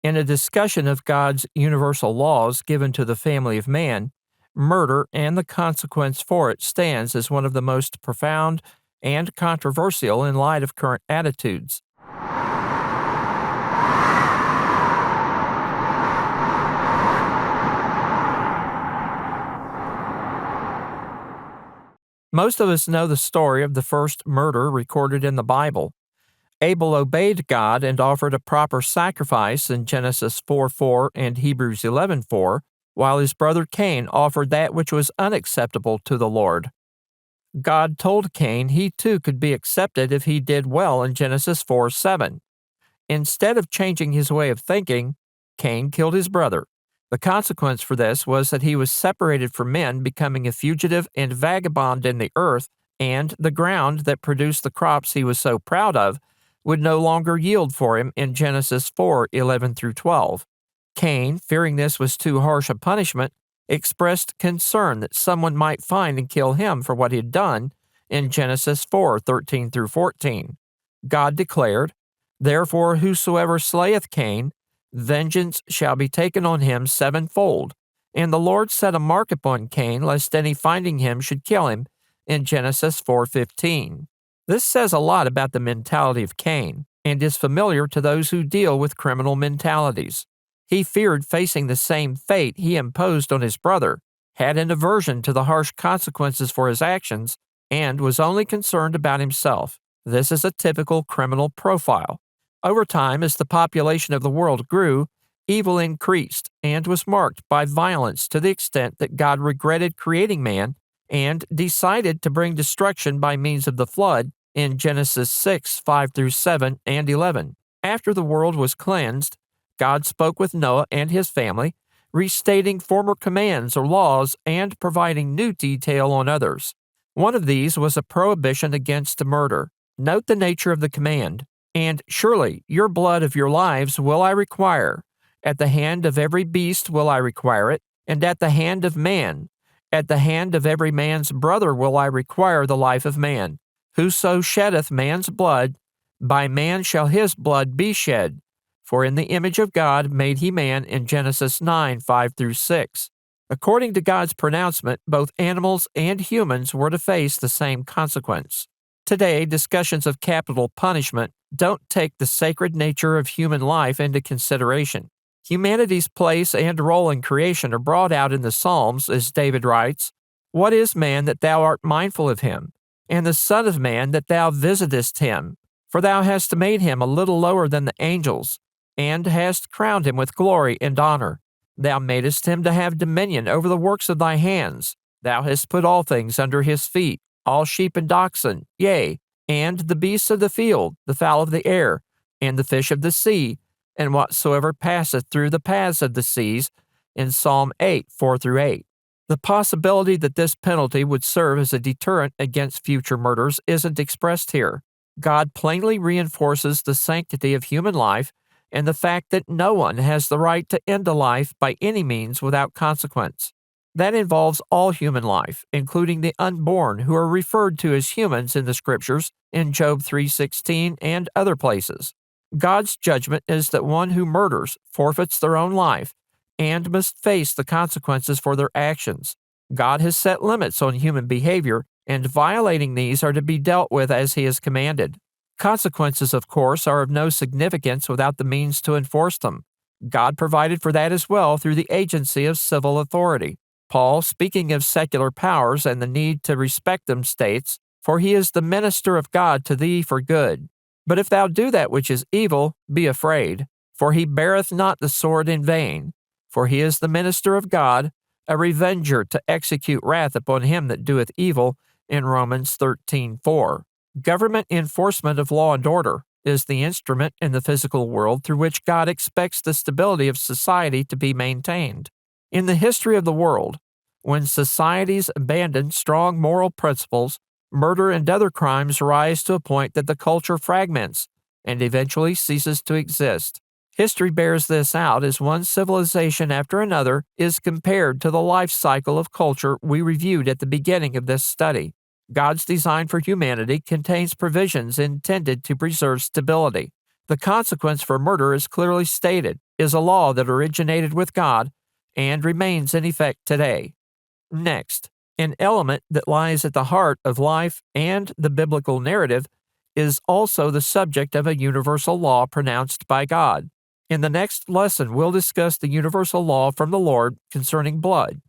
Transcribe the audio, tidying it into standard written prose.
In a discussion of God's universal laws given to the family of man, murder and the consequence for it stands as one of the most profound and controversial in light of current attitudes. Most of us know the story of the first murder recorded in the Bible. Abel obeyed God and offered a proper sacrifice in Genesis 4:4 and Hebrews 11:4, while his brother Cain offered that which was unacceptable to the Lord. God told Cain he too could be accepted if he did well in Genesis 4:7. Instead of changing his way of thinking, Cain killed his brother. The consequence for this was that he was separated from men, becoming a fugitive and vagabond in the earth, and the ground that produced the crops he was so proud of would no longer yield for him in Genesis 4:11 through 12. Cain, fearing this was too harsh a punishment, expressed concern that someone might find and kill him for what he had done in Genesis 4:13 through 14. God declared, "Therefore whosoever slayeth Cain, vengeance shall be taken on him sevenfold. And the Lord set a mark upon Cain, lest any finding him should kill him," in Genesis 4:15. This says a lot about the mentality of Cain, and is familiar to those who deal with criminal mentalities. He feared facing the same fate he imposed on his brother, had an aversion to the harsh consequences for his actions, and was only concerned about himself. This is a typical criminal profile. Over time, as the population of the world grew, evil increased and was marked by violence to the extent that God regretted creating man and decided to bring destruction by means of the flood in Genesis 6:5 through 7 and 11. After the world was cleansed, God spoke with Noah and his family, restating former commands or laws and providing new detail on others. One of these was a prohibition against murder. Note the nature of the command. "And surely your blood of your lives will I require. At the hand of every beast will I require it, and at the hand of man. At the hand of every man's brother will I require the life of man. Whoso sheddeth man's blood, by man shall his blood be shed. For in the image of God made he man," in Genesis 9:5 through 6. According to God's pronouncement, both animals and humans were to face the same consequence. Today, discussions of capital punishment don't take the sacred nature of human life into consideration. Humanity's place and role in creation are brought out in the Psalms, as David writes, "What is man that thou art mindful of him? And the Son of man that thou visitest him? For thou hast made him a little lower than the angels, and hast crowned him with glory and honor. Thou madest him to have dominion over the works of thy hands. Thou hast put all things under his feet, all sheep and oxen, yea, and the beasts of the field, the fowl of the air, and the fish of the sea, and whatsoever passeth through the paths of the seas," in Psalm 8:4 through 8. The possibility that this penalty would serve as a deterrent against future murders isn't expressed here. God plainly reinforces the sanctity of human life and the fact that no one has the right to end a life by any means without consequence. That involves all human life, including the unborn, who are referred to as humans in the Scriptures in Job 3:16 and other places. God's judgment is that one who murders forfeits their own life and must face the consequences for their actions. God has set limits on human behavior, and violating these are to be dealt with as He has commanded. Consequences, of course, are of no significance without the means to enforce them. God provided for that as well through the agency of civil authority. Paul, speaking of secular powers and the need to respect them, states, "For he is the minister of God to thee for good. But if thou do that which is evil, be afraid, for he beareth not the sword in vain. For he is the minister of God, a revenger to execute wrath upon him that doeth evil," in Romans 13:4. Government enforcement of law and order is the instrument in the physical world through which God expects the stability of society to be maintained. In the history of the world, when societies abandon strong moral principles, murder and other crimes rise to a point that the culture fragments and eventually ceases to exist. History bears this out as one civilization after another is compared to the life cycle of culture we reviewed at the beginning of this study. God's design for humanity contains provisions intended to preserve stability. The consequence for murder is clearly stated, is a law that originated with God and remains in effect today. Next, an element that lies at the heart of life and the biblical narrative is also the subject of a universal law pronounced by God. In the next lesson, we'll discuss the universal law from the Lord concerning blood.